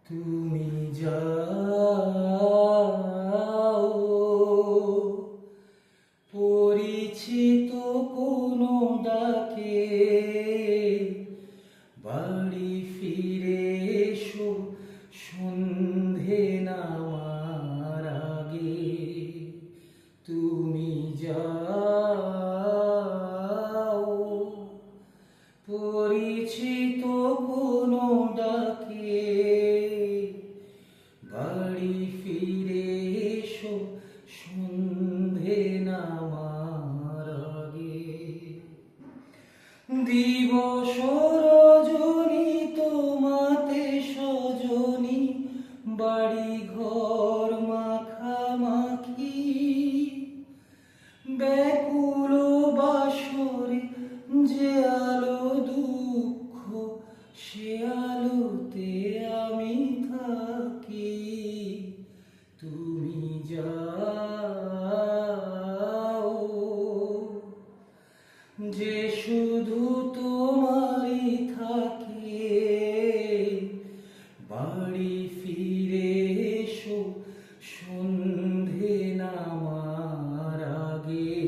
তুমি যাও পরিচিত কোনো ডাকে, বাড়ি ফিরে এসো সন্ধে নামার আগে। তুমি যাও পরিচিত কোনো ডাকে, বাড়ি ফিরে এসো সন্ধে নামার আগে। দিবস রজনী তোমাতে সজনী, বাড়ি ঘর মাখামাখি, ব্যাকুল বাসরে যে আলো দুঃখ, সে আলোতে আমি থাকি। তুমি যাও যে শুধু তোমারই থাকে, বাড়ি ফিরে এসো সন্ধে নামার আগে।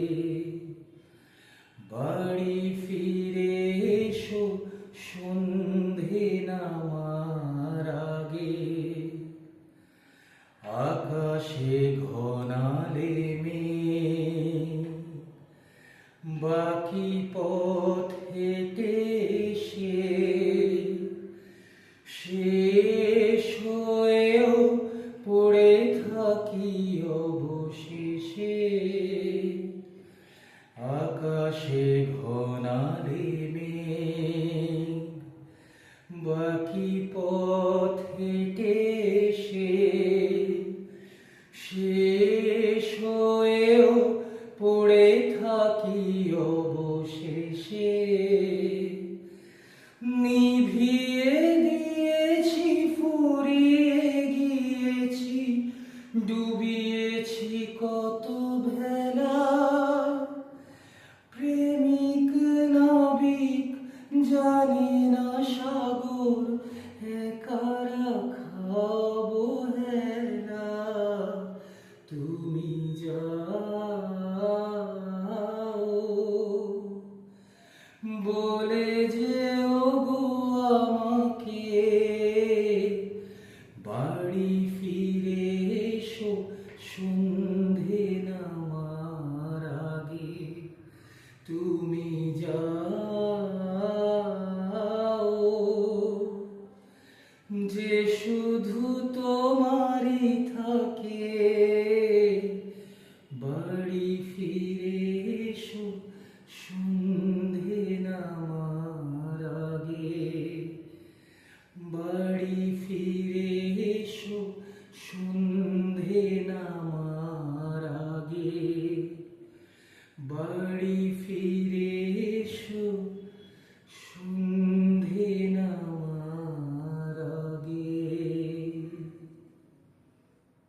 বাড়ি ফিরে এসো সন্ধে নামার আগে। আকাশে ঘনালে মেঘ, বাকি পথ হেঁটে এসে শেষ হয়েও পড়ে থাকি অবশেষে। আকাশে ঘনালে মেঘ, বাকি পথ হেঁটে এসে শেষ হয়েও পড়ে থাকি অবশেষে। নিভিয়ে দিয়েছি, ফুরিয়ে গিয়েছি, ডুবিয়েছি কত ভেলা। প্রেমিক নাবিক জানে না সাগর একা রাখা অবহেলা। তুমি যাও বলে যেও গো আমাকে, বাড়ি ফিরে এসো সন্ধে নামার আগে। তুমি যাও যে শুধু তোমারই থাকে, বাড়ি ফিরে